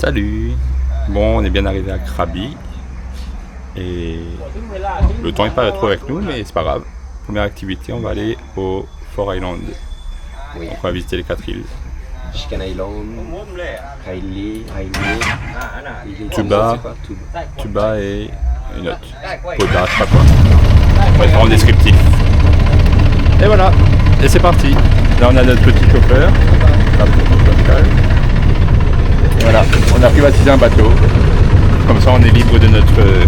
Salut. Bon, on est bien arrivé à Krabi. Et le temps n'est pas trop avec nous, mais c'est pas grave. Première activité, on va aller au Fort Island. Oui. Donc on va visiter les 4 îles. Chicken Island, Riley, Tuba. Tuba. Tuba et une autre. Poda, je sais pas quoi. On va être en descriptif. Et voilà. Et c'est parti. Là on a notre petit chauffeur. Là, Pascal. Et voilà, on a privatisé un bateau. Comme ça on est libre de notre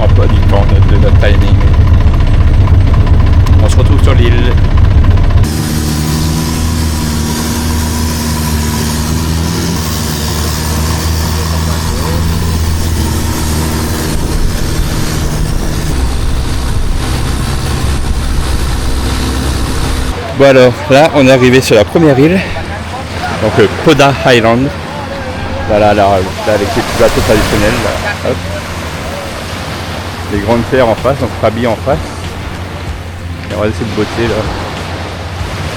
emploi du temps, de notre timing. On se retrouve sur l'île. Bon alors, là on est arrivé sur la première île, donc Poda Island. Voilà, là avec les petits bateaux traditionnels, là. Hop. Les grandes terres en face, donc Krabi en face. Et regardez cette beauté là.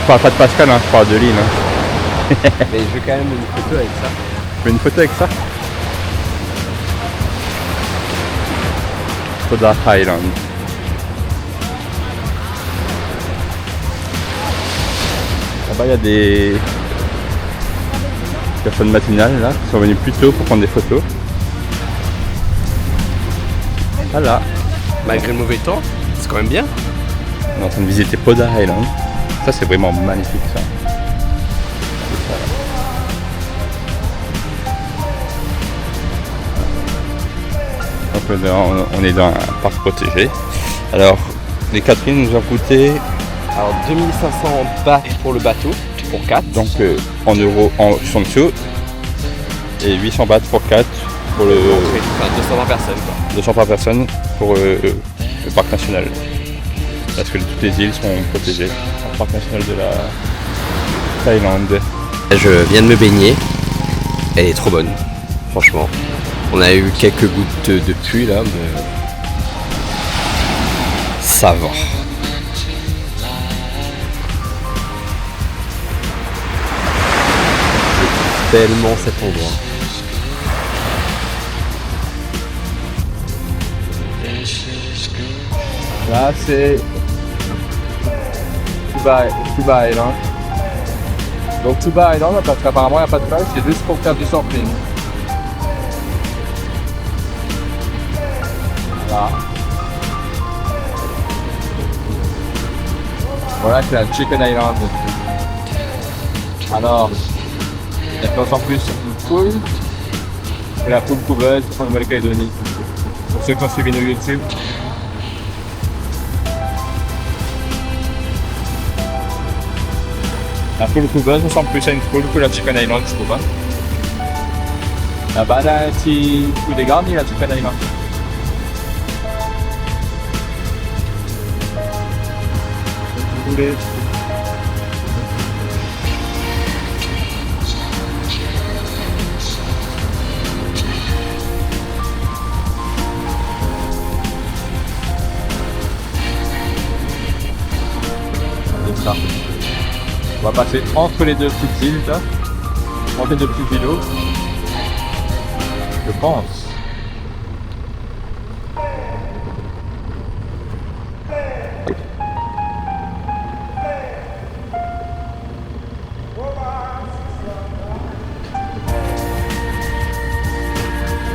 Je parle pas de Pascal, hein, je parle de l'île. Hein. Mais je veux quand même une photo avec ça. Tu veux une photo avec ça? Poda Island. Là-bas il y a des personnes matinales là, qui sont venues plus tôt pour prendre des photos. Voilà. Malgré le mauvais temps, c'est quand même bien. On est en train de visiter Poda Island. Ça c'est vraiment magnifique ça. Donc on est dans un parc protégé. Alors les 4 îles nous ont coûté Alors 2500 bahts pour le bateau, pour 4. donc en euros en dessous et 800 bahts pour 4 pour le Enfin 220 personnes quoi. 200 par personne pour le parc national. Parce que toutes les îles sont protégées. Le parc national de la Thaïlande. Je viens de me baigner. Elle est trop bonne, franchement. On a eu quelques gouttes de pluie là, mais ça va. Tellement cet endroit. Là c'est Tuba Island. Donc Tuba Island, parce qu'apparemment il n'y a pas de plage, c'est juste pour faire du surfing. Voilà. Voilà, c'est la Chicken Island. Alors, il y a de plus en plus une poule. Et la poule couveuse en Nouvelle-Calédonie. Pour ceux qui ont suivi nos YouTube. La poule couveuse ressemble plus à une poule que la Chicken Island, je trouve. Là-bas, là, un petit coup des garnis, la Chicken Island. Vous voulez. C'est ça. On va passer entre les deux petites îles là, entre les deux petits îlots, je pense.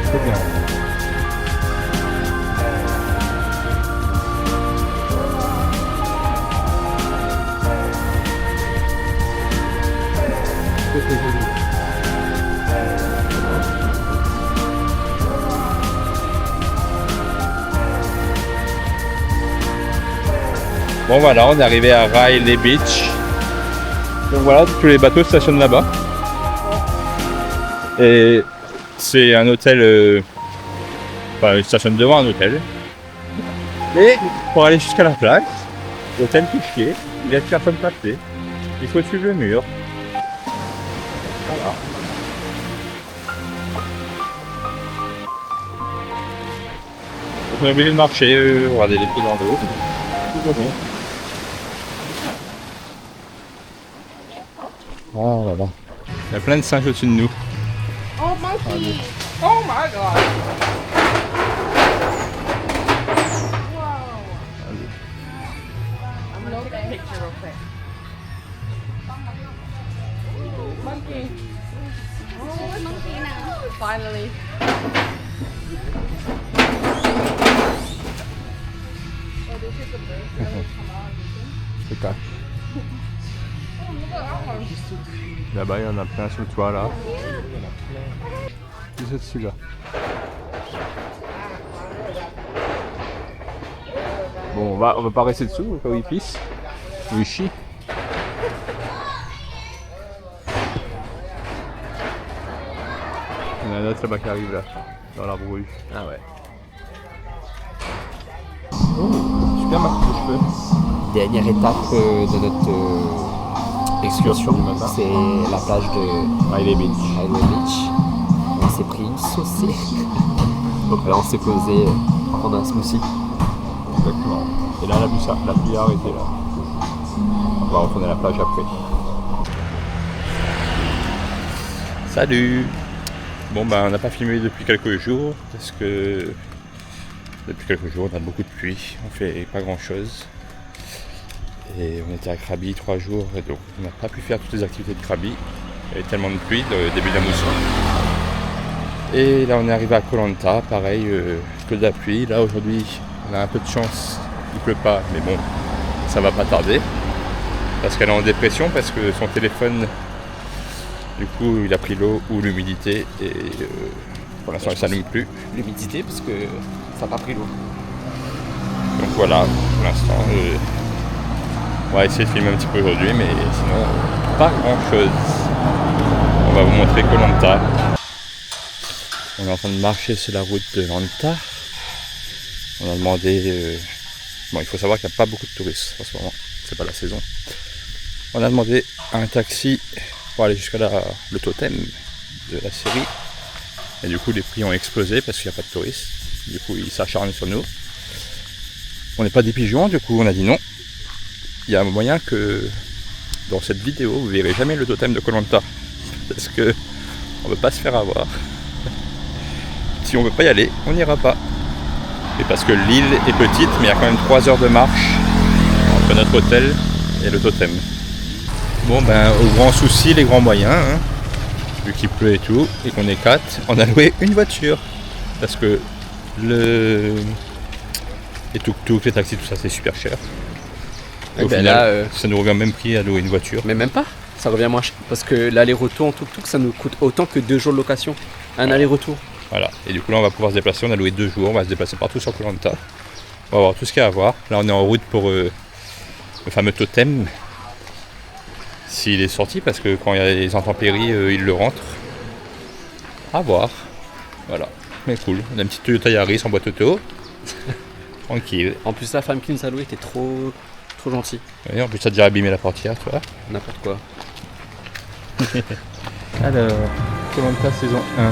C'est bien. Bon voilà, on est arrivé à Riley Beach. Donc voilà, tous les bateaux stationnent là-bas. Et c'est un hôtel, enfin ils stationnent devant un hôtel. Et pour aller jusqu'à la plage, l'hôtel piqué, il y a personne passée. Il faut suivre le mur. Voilà. On est obligé de marcher, regardez les pieds dans l'eau. Tout va bien. Oh là là. Il y a plein de singes au-dessus de nous. Oh, monkey. Oh my god! Whoa. I'm gonna take a picture real quick. Monkey. Oh, it's monkey now. Finally. Oh, this is a bird. C'est pas. Là-bas, il y en a plein sur le toit là. C'est celui-là. Bon, on va pas rester dessous au cas où il pisse. Ou il chie. Il y en a un autre là-bas qui arrive là, dans la brouille. Ah ouais. Oh, super marque de cheveux. Dernière étape de notre excursion, c'est la plage de Riley Beach. Riley Beach. On s'est pris une saucée. Donc là on s'est posé prendre un smoothie. Exactement. Et là, la pluie a arrêté là. On va retourner à la plage après. Salut! Bon ben on n'a pas filmé depuis quelques jours parce que depuis quelques jours on a beaucoup de pluie, on fait pas grand chose. Et on était à Krabi 3 jours et donc on n'a pas pu faire toutes les activités de Krabi. Il y avait tellement de pluie au début de la mousson. Et là on est arrivé à Koh Lanta, pareil, que de la pluie. Là aujourd'hui on a un peu de chance, il pleut pas, mais bon ça va pas tarder. Parce qu'elle est en dépression, parce que son téléphone, du coup il a pris l'eau ou l'humidité et pour l'instant il s'allume plus. L'humidité parce que ça n'a pas pris l'eau. Donc voilà, pour l'instant on va essayer de filmer un petit peu aujourd'hui, mais sinon pas grand chose. On va vous montrer Koh Lanta. On est en train de marcher sur la route de Lanta. On a demandé, bon il faut savoir qu'il n'y a pas beaucoup de touristes en ce moment, c'est pas la saison. On a demandé un taxi pour aller jusqu'à le totem de la série. Et du coup les prix ont explosé parce qu'il n'y a pas de touristes. Du coup ils s'acharnent sur nous. On n'est pas des pigeons, du coup on a dit non. Il y a un moyen que dans cette vidéo vous verrez jamais le totem de Koh Lanta. Parce que on ne veut pas se faire avoir. Si on ne veut pas y aller, on n'ira pas. Et parce que l'île est petite, mais il y a quand même 3 heures de marche entre notre hôtel et le totem. Bon ben au grand souci, les grands moyens, hein, vu qu'il pleut et tout, et qu'on est 4, on a loué une voiture. Parce que les tuk-tuk, les taxis, tout ça c'est super cher. Et au ben final, là, ça nous revient au même prix à louer une voiture. Mais même pas, ça revient moins cher. Parce que l'aller-retour en tuk-tuk ça nous coûte autant que 2 jours de location. Un aller-retour. Voilà, et du coup là on va pouvoir se déplacer, on a loué 2 jours, on va se déplacer partout sur Koh Lanta. On va voir tout ce qu'il y a à voir. Là on est en route pour le fameux totem. S'il est sorti, parce que quand il y a les intempéries, il le rentre. À voir. Voilà, mais cool. On a une petite Toyota Yaris en boîte auto. Tranquille. En plus la femme qui nous a loué était trop gentille. Et en plus ça a déjà abîmé la portière, tu vois. N'importe quoi. Alors, Koh Lanta saison 1.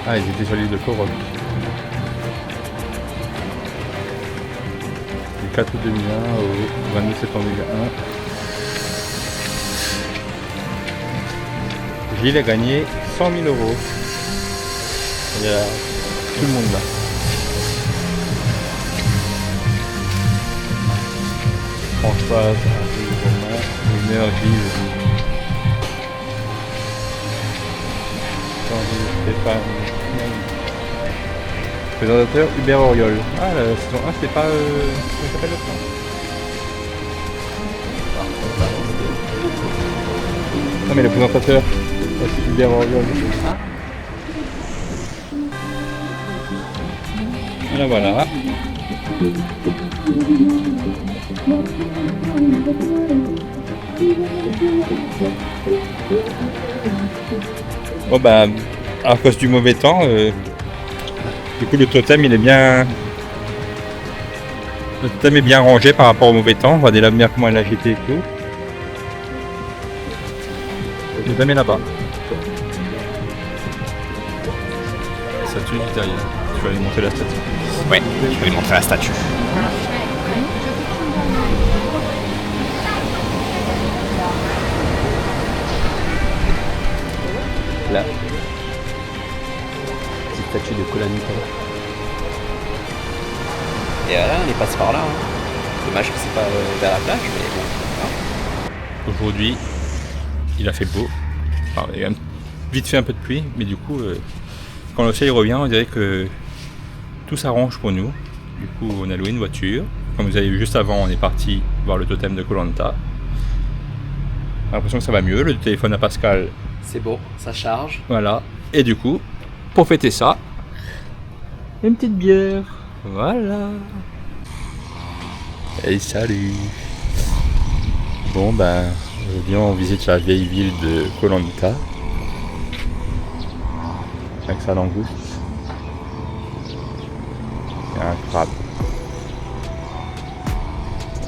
Ah, ils étaient sur l'île de Koh Rom. Du 4 août 2001 au 22 septembre 2001. Gilles a gagné 100 000 €. Il y a tout le monde là. Françoise, Romain, Winner, Gilles. Stéphane. Présentateur Hubert Auriol. Ah, la saison 1, c'est pas. Comment s'appelle l'autre? Non, mais le présentateur, c'est Hubert Auriol. Voilà, voilà. Bon bah, à cause du mauvais temps, du coup le totem il est bien... Le totem est bien rangé par rapport au mauvais temps, on voit déjà bien comment elle a agité et tout. Le totem est là-bas. La statue juste derrière. Tu vas aller montrer la statue. Ouais, je vais lui montrer la statue. Là. Petite statue de Koh Lanta. Et voilà, on est passé par là. Hein. Dommage que c'est pas vers la plage, mais bon. Aujourd'hui, il a fait beau. Enfin, il y a vite fait un peu de pluie, mais du coup, quand le soleil revient, on dirait que tout s'arrange pour nous. Du coup, on a loué une voiture. Comme vous avez vu juste avant, on est parti voir le totem de Koh Lanta. On a l'impression que ça va mieux. Le téléphone à Pascal, C'est bon, ça charge. voilà. Et du coup, pour fêter ça, une petite bière. Voilà. Et salut. Bon ben, aujourd'hui on visite la vieille ville de Koh Lanta. Avec sa langouste. Il y a un crabe.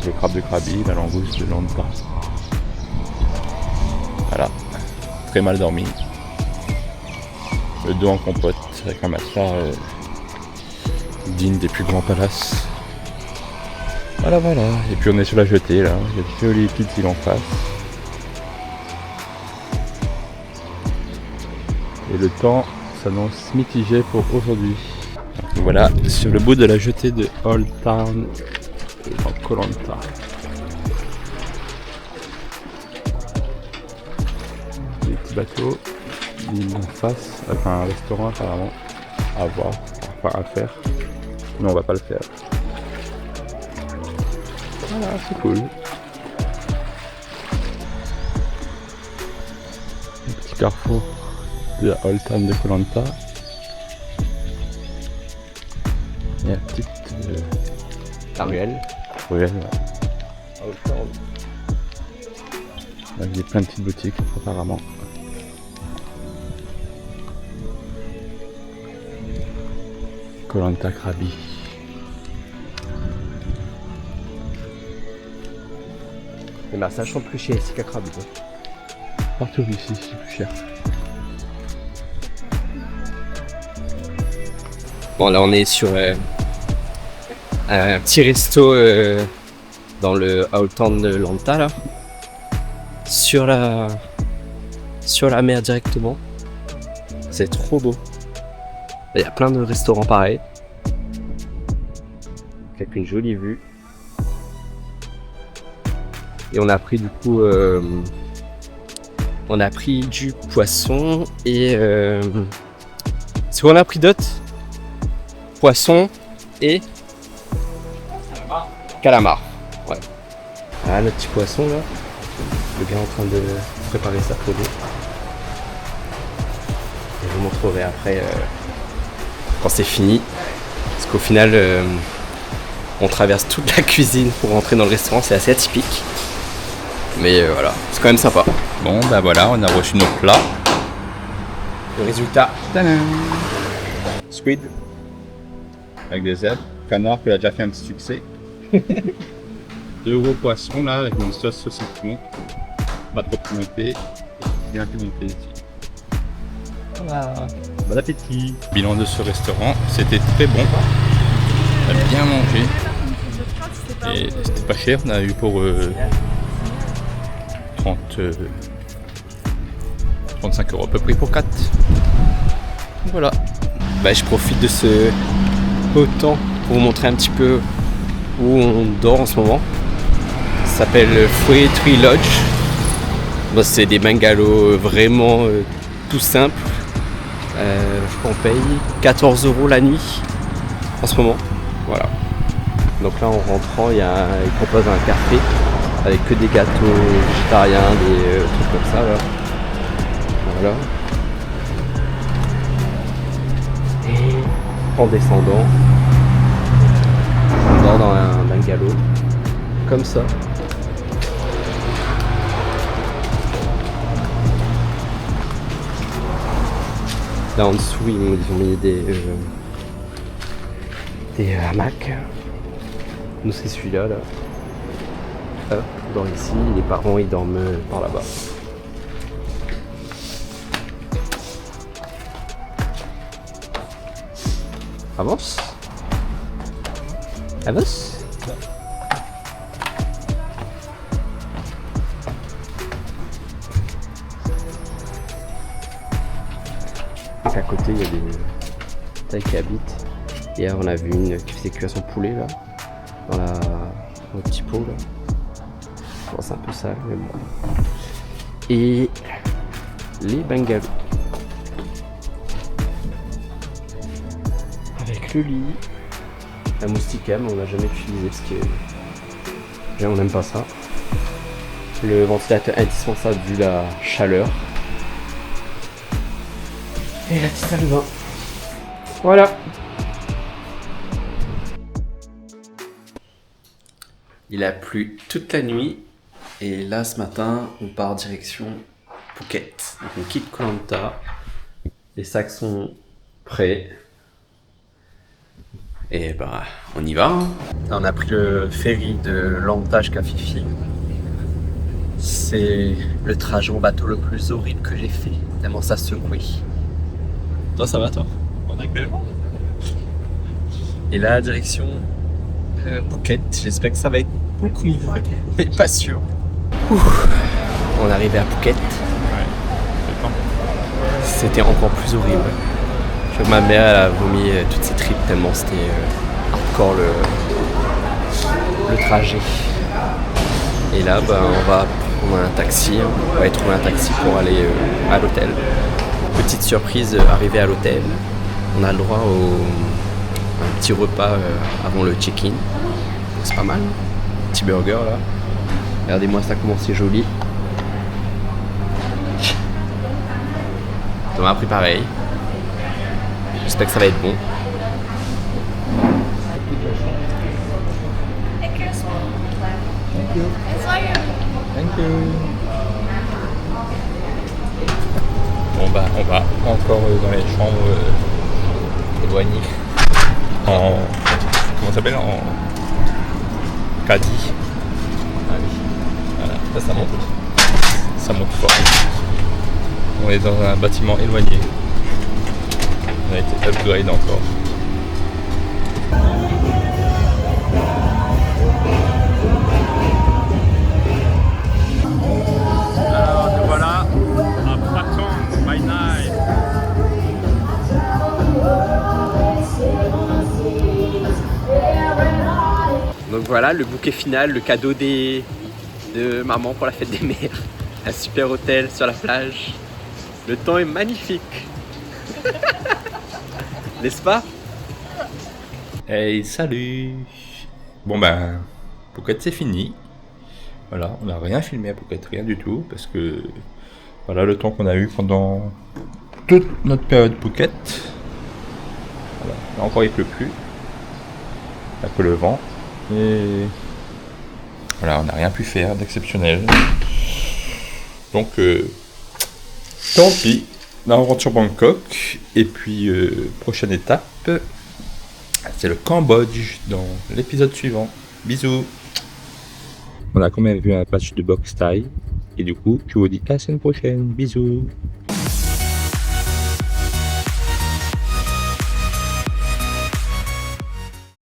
Le crabe de Krabi, la langouste de Lanta. Voilà. Très mal dormi. Le dos en compote avec un matelas digne des plus grands palaces. Voilà, voilà. Et puis on est sur la jetée là. Il y a des jolies petites îles en face. Et le temps s'annonce mitigé pour aujourd'hui. Voilà, sur le bout de la jetée de Old Town dans Koh Lanta. Des petits bateaux, l'île en face, avec un restaurant apparemment à voir, enfin à faire. Mais on va pas le faire. Voilà, c'est cool. Un petit carrefour de la Old Town de Koh Lanta. Et la petite La ruelle. ruelle. Là, il y a plein de petites boutiques apparemment. Koh Lanta Krabi. Les massages sont plus chers ici qu'à Krabi. Partout ici, c'est plus cher. Bon, là on est sur un petit resto dans le Old Town de Lanta là. Sur la mer directement. C'est trop beau. Il y a plein de restaurants pareils. Avec une jolie vue. Et on a pris du coup on a pris du poisson et c'est quoi on a pris d'autres? Poisson et calamar. Ouais. Ah, le petit poisson là. Le gars en train de préparer sa pour nous. Et je vous montrerai après quand c'est fini. Parce qu'au final, on traverse toute la cuisine pour rentrer dans le restaurant. C'est assez atypique. Mais voilà, c'est quand même sympa. Bon, ben voilà, on a reçu nos plats. Le résultat. Tadam! Squid. Avec des herbes. Canard qui a déjà fait un petit succès. 2 gros poissons là avec une sauce au citron. Pas trop pimenté. Bien pimenté ici. Voilà. Bon appétit. Bilan de ce restaurant, c'était très bon. On a bien mangé. Et c'était pas cher, on a eu pour 35 € à peu près pour 4. Voilà. Bah, je profite de ce beau temps pour vous montrer un petit peu où on dort en ce moment. Ça s'appelle Fue Tree Lodge. Bah, c'est des bungalows vraiment tout simples. Je crois qu'on paye 14 € la nuit en ce moment. Voilà. Donc là en rentrant, ils proposent un café avec que des gâteaux végétariens, des trucs comme ça là. Voilà. Et en descendant, on dort dans un bungalow comme ça. Là en dessous, ils ont mis des hamacs. Nous c'est celui-là là. On dort ici, les parents ils dorment par là-bas. Avance. Avance. Parce qu'à côté, il y a des Thaïs qui habitent. Hier, on a vu une qui faisait cuire son poulet là, dans le petit pot là. Bon, c'est un peu sale, mais bon. Et les bungalows. Avec le lit. La moustiquaire, on n'a jamais utilisé parce que déjà, on n'aime pas ça. Le ventilateur indispensable vu la chaleur. Et la petite salle de bain. Voilà. Il a plu toute la nuit et là ce matin on part direction Phuket. Donc on quitte Koh Lanta. Les sacs sont prêts. Et bah on y va. Hein. Là, on a pris le ferry de Lanta jusqu'à Phi Phi. C'est le trajet en bateau le plus horrible que j'ai fait. Tellement ça secouait. Toi ça va toi? On a que le vent. Et là direction Phuket. J'espère que ça va être beaucoup mieux. Mais pas sûr. On est arrivé à Phuket. C'était encore plus horrible. Je crois que ma mère elle a vomi toutes ses tripes tellement c'était hardcore le trajet. Et là bah, on va prendre un taxi. On va aller trouver un taxi pour aller à l'hôtel. Petite surprise, arrivé à l'hôtel, on a le droit à un petit repas avant le check-in. C'est pas mal, hein. Petit burger là. Regardez-moi ça comment c'est joli. Thomas a pris pareil. J'espère que ça va être bon. Thank you. Bon bah on va encore dans les chambres éloignées. Comment ça s'appelle? En caddie. Voilà, ça monte fort. On est dans un bâtiment éloigné. On a été upgrade encore. Alors nous voilà à Patong by night. Donc voilà le bouquet final, le cadeau de maman pour la fête des mères. Un super hôtel sur la plage. Le temps est magnifique. N'est-ce pas? Hey, salut! Bon ben, Phuket c'est fini. Voilà, on n'a rien filmé à Phuket, rien du tout, parce que voilà le temps qu'on a eu pendant toute notre période Phuket. Voilà, là encore il pleut plus. Il n'y a que le vent. Et voilà, on n'a rien pu faire d'exceptionnel. Donc, tant pis. Là on rentre sur Bangkok. Et puis, prochaine étape, c'est le Cambodge dans l'épisode suivant. Bisous. Voilà, comme on a vu un match de boxe thaï. Et du coup, je vous dis à la semaine prochaine. Bisous.